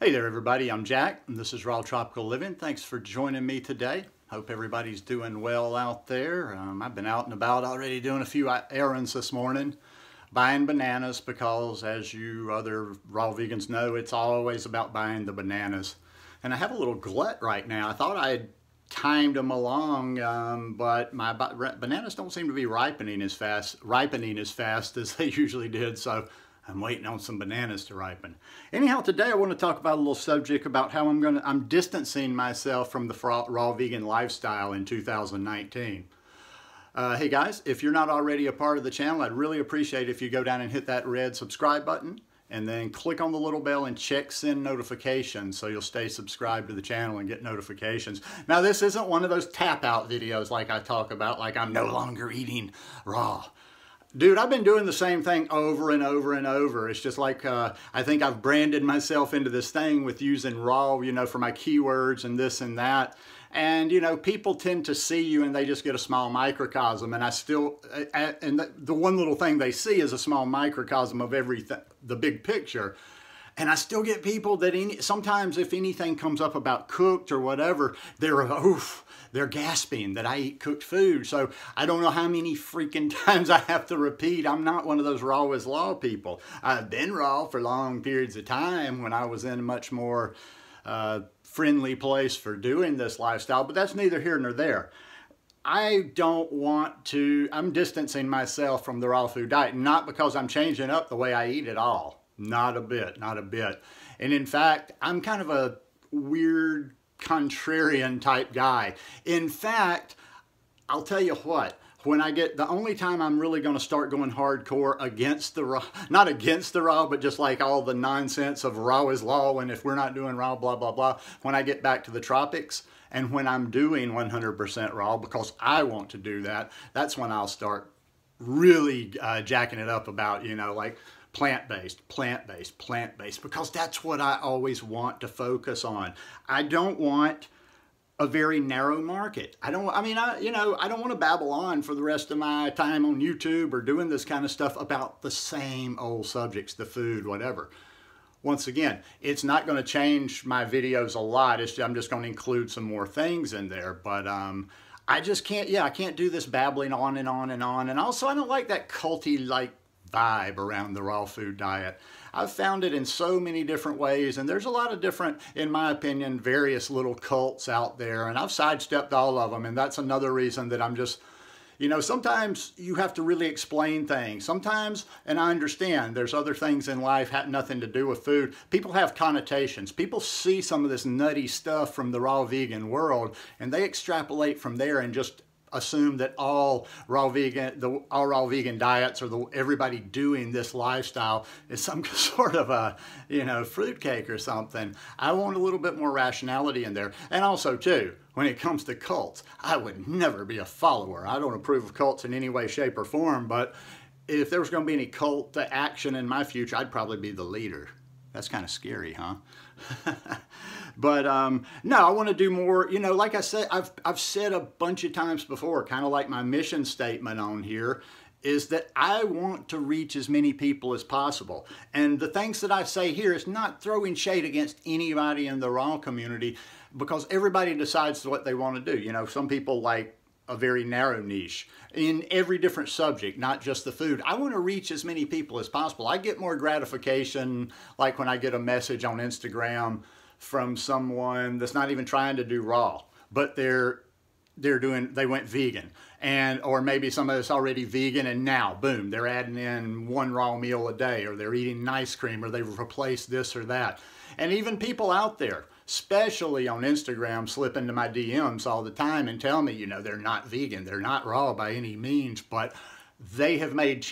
Hey there everybody, I'm Jack and this is Raw Tropical Living. Thanks for joining me today. Hope everybody's doing well out there. I've been out and about already doing a few errands this morning, buying bananas because as you other raw vegans know, it's always about buying the bananas. And I have a little glut right now. I thought I had timed them along, but my bananas don't seem to be ripening as fast as they usually did, so I'm waiting on some bananas to ripen. Anyhow, today I want to talk about a little subject about how I'm distancing myself from the raw vegan lifestyle in 2019. Hey guys, if you're not already a part of the channel, I'd really appreciate if you go down and hit that red subscribe button and then click on the little bell and check send notifications so you'll stay subscribed to the channel and get notifications. Now this isn't one of those tap out videos like I talk about, like I'm no longer eating raw. Dude, I've been doing the same thing over and over and over. It's just like, I think I've branded myself into this thing with using raw, for my keywords and this and that. And, people tend to see you and they just get a small microcosm. And the one little thing they see is a small microcosm of everything, the big picture. And I still get people that sometimes if anything comes up about cooked or whatever, they're gasping that I eat cooked food. So I don't know how many freaking times I have to repeat. I'm not one of those raw is law people. I've been raw for long periods of time when I was in a much more friendly place for doing this lifestyle, but that's neither here nor there. I'm distancing myself from the raw food diet, not because I'm changing up the way I eat at all. Not a bit, not a bit. And in fact, I'm kind of a weird contrarian type guy. In fact, I'll tell you what, the only time I'm really going to start going hardcore against the raw, not against the raw, but just like all the nonsense of raw is law and if we're not doing raw, blah, blah, blah, when I get back to the tropics and when I'm doing 100% raw because I want to do that, that's when I'll start really jacking it up about, like, plant-based, plant-based, plant-based, because that's what I always want to focus on. I don't want a very narrow market. I don't want to babble on for the rest of my time on YouTube or doing this kind of stuff about the same old subjects, the food, whatever. Once again, it's not going to change my videos a lot. I'm just going to include some more things in there, but I just can't, I can't do this babbling on and on and on. And also, I don't like that culty, vibe around the raw food diet. I've found it in so many different ways, and there's a lot of different, in my opinion, various little cults out there, and I've sidestepped all of them, and that's another reason that I'm just, sometimes you have to really explain things. Sometimes, and I understand, there's other things in life have nothing to do with food. People have connotations. People see some of this nutty stuff from the raw vegan world, and they extrapolate from there and just assume that all raw vegan diets or everybody doing this lifestyle is some sort of a fruitcake or something. I want a little bit more rationality in there. And also too, when it comes to cults, I would never be a follower. I don't approve of cults in any way, shape, or form, but if there was going to be any cult action in my future, I'd probably be the leader. That's kind of scary, huh? But no, I want to do more, like I said, I've said a bunch of times before, kind of like my mission statement on here, is that I want to reach as many people as possible. And the things that I say here is not throwing shade against anybody in the raw community, because everybody decides what they want to do. Some people like a very narrow niche in every different subject, not just the food. I want to reach as many people as possible. I get more gratification like when I get a message on Instagram from someone that's not even trying to do raw, but they went vegan, or maybe somebody that's already vegan and now boom, they're adding in one raw meal a day, or they're eating ice cream, or they've replaced this or that. And even people out there, especially on Instagram, slip into my DMs all the time and tell me, they're not vegan, they're not raw by any means, but they have made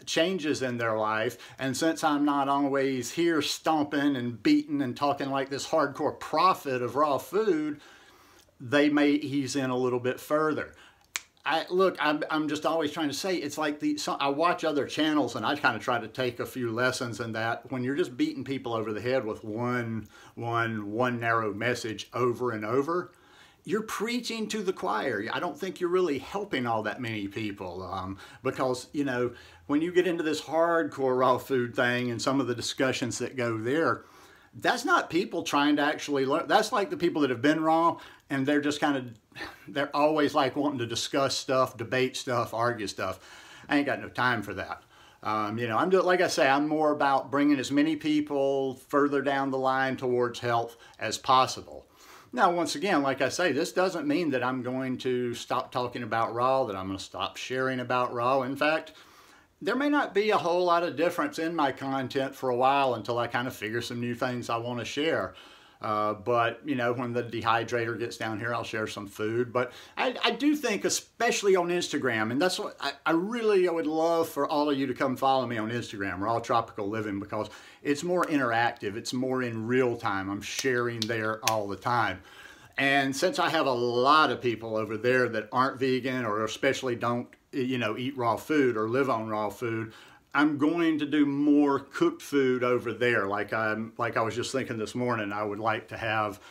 changes in their life. And since I'm not always here stomping and beating and talking like this hardcore prophet of raw food, they may ease in a little bit further. I'm just always trying to say, it's like I watch other channels and I kind of try to take a few lessons in that. When you're just beating people over the head with one narrow message over and over, you're preaching to the choir. I don't think you're really helping all that many people because, when you get into this hardcore raw food thing and some of the discussions that go there, that's not people trying to actually learn. That's like the people that have been raw and they're just kind of, they're always like wanting to discuss stuff, debate stuff, argue stuff. I ain't got no time for that. You know, like I say, I'm more about bringing as many people further down the line towards health as possible. Now, once again, like I say, this doesn't mean that I'm going to stop talking about raw, that I'm going to stop sharing about raw. In fact, there may not be a whole lot of difference in my content for a while until I kind of figure some new things I want to share. But, you know, when the dehydrator gets down here, I'll share some food. But I do think, especially on Instagram, and that's what I would love for all of you to come follow me on Instagram, Raw Tropical Living, because it's more interactive. It's more in real time. I'm sharing there all the time. And since I have a lot of people over there that aren't vegan or especially don't, you know, eat raw food or live on raw food, I'm going to do more cooked food over there. Like I was just thinking this morning, I would like to have,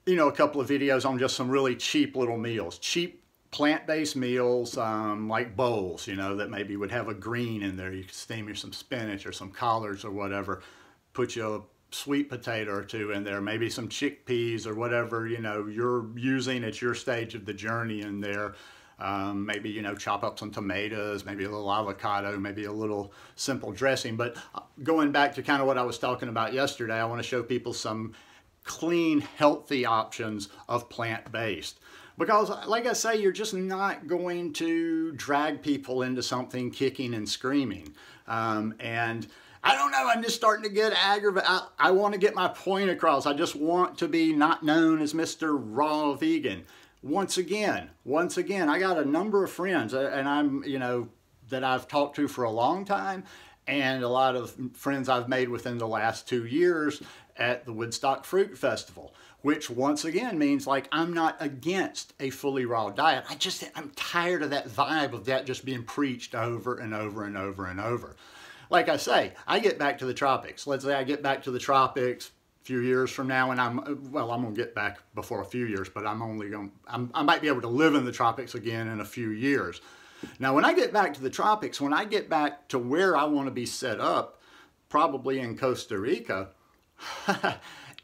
you know, a couple of videos on just some really cheap little meals, cheap plant-based meals, like bowls, you know, that maybe would have a green in there. You could steam you some spinach or some collards or whatever, put you a sweet potato or two in there, maybe some chickpeas or whatever, you know, you're using at your stage of the journey in there. Maybe, you know, chop up some tomatoes, maybe a little avocado, maybe a little simple dressing. But going back to kind of what I was talking about yesterday, I want to show people some clean, healthy options of plant-based. Because, like I say, you're just not going to drag people into something kicking and screaming. And I don't know, I'm just starting to get aggravated. I want to get my point across. I just want to be not known as Mr. Raw Vegan. Once again, I got a number of friends, and I'm, you know, that I've talked to for a long time, and a lot of friends I've made within the last 2 years at the Woodstock Fruit Festival, which once again means like I'm not against a fully raw diet. I'm tired of that vibe of that just being preached over and over and over and over. Like I say, I get back to the tropics. Let's say I get back to the tropics few years from now, and I'm gonna get back before a few years, but I might be able to live in the tropics again in a few years. Now, when I get back to the tropics, when I get back to where I want to be set up, probably in Costa Rica,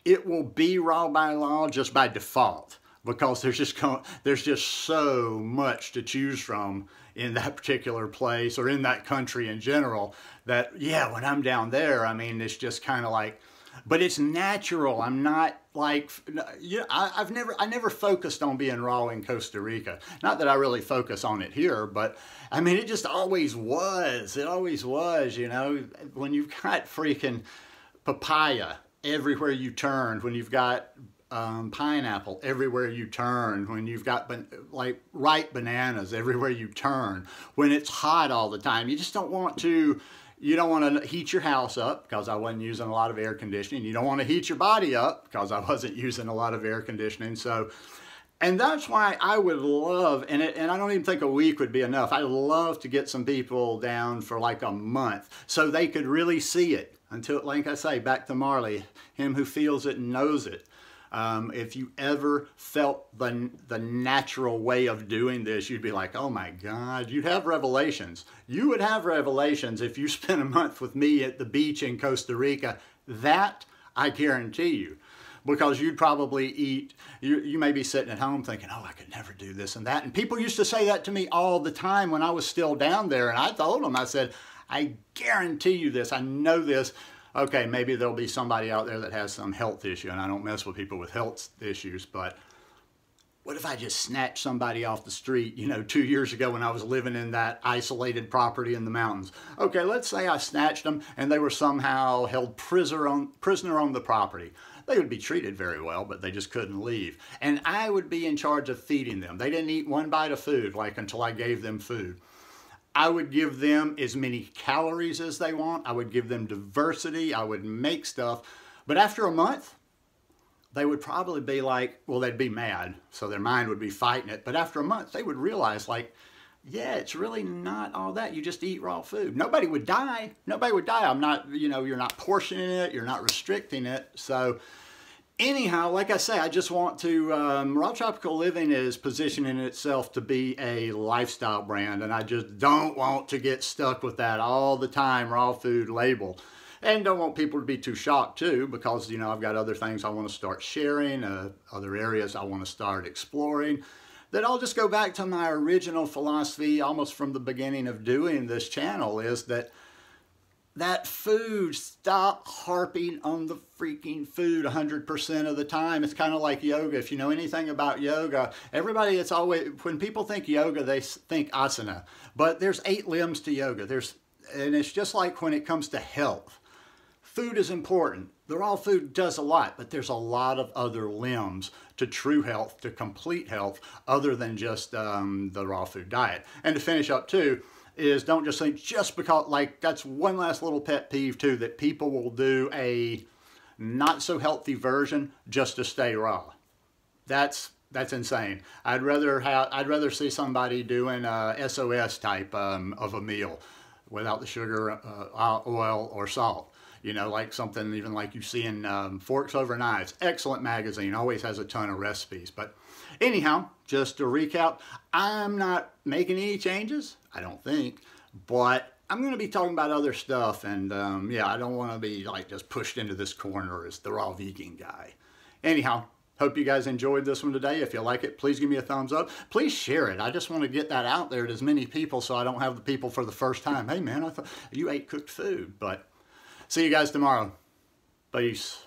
it will be raw by law just by default, because there's just so much to choose from in that particular place or in that country in general that, yeah, when I'm down there, I mean, it's just kind of like, but it's natural. I'm not like, you know, I never focused on being raw in Costa Rica. Not that I really focus on it here, but I mean, it just always was. It always was, you know, when you've got freaking papaya everywhere you turn, when you've got pineapple everywhere you turn, when you've got like ripe bananas everywhere you turn, when it's hot all the time, you just don't want to. You don't want to heat your house up because I wasn't using a lot of air conditioning. You don't want to heat your body up because I wasn't using a lot of air conditioning. So, and that's why I would love, and I don't even think a week would be enough. I'd love to get some people down for like a month so they could really see it. Until, like I say, back to Marley, him who feels it and knows it. If you ever felt the natural way of doing this, you'd be like, oh my God, you'd have revelations. You would have revelations if you spent a month with me at the beach in Costa Rica. That I guarantee you. Because you'd probably eat, you may be sitting at home thinking, oh, I could never do this and that. And people used to say that to me all the time when I was still down there. And I told them, I said, I guarantee you this, I know this. Okay, maybe there'll be somebody out there that has some health issue, and I don't mess with people with health issues, but what if I just snatched somebody off the street, you know, 2 years ago when I was living in that isolated property in the mountains? Okay, let's say I snatched them and they were somehow held prisoner on the property. They would be treated very well, but they just couldn't leave. And I would be in charge of feeding them. They didn't eat one bite of food, like, until I gave them food. I would give them as many calories as they want. I would give them diversity. I would make stuff. But after a month, they would probably be like, well, they'd be mad. So their mind would be fighting it. But after a month, they would realize, like, yeah, it's really not all that. You just eat raw food. Nobody would die. Nobody would die. I'm not, you know, you're not portioning it. You're not restricting it. So anyhow, like I say, I just want to, Raw Tropical Living is positioning itself to be a lifestyle brand, and I just don't want to get stuck with that all the time, raw food label. And don't want people to be too shocked too, because, you know, I've got other things I want to start sharing, other areas I want to start exploring. That I'll just go back to my original philosophy almost from the beginning of doing this channel, is that food, stop harping on the freaking food 100% of the time. It's kind of like yoga. If you know anything about yoga, everybody, it's always, when people think yoga, they think asana. But there's 8 limbs to yoga. And it's just like when it comes to health. Food is important. The raw food does a lot, but there's a lot of other limbs to true health, to complete health, other than just the raw food diet. And to finish up too, is don't just think just because, like, that's one last little pet peeve too, that people will do a not so healthy version just to stay raw. That's insane. I'd rather see somebody doing a SOS type of a meal without the sugar, oil, or salt. You know, like something even like you see in Forks Over Knives. Excellent magazine, always has a ton of recipes. But anyhow, just to recap, I'm not making any changes, I don't think, but I'm going to be talking about other stuff, and yeah, I don't want to be like just pushed into this corner as the raw vegan guy. Anyhow, hope you guys enjoyed this one today. If you like it, please give me a thumbs up. Please share it. I just want to get that out there to as many people so I don't have the people for the first time, hey man, I thought you ate cooked food. But see you guys tomorrow. Peace.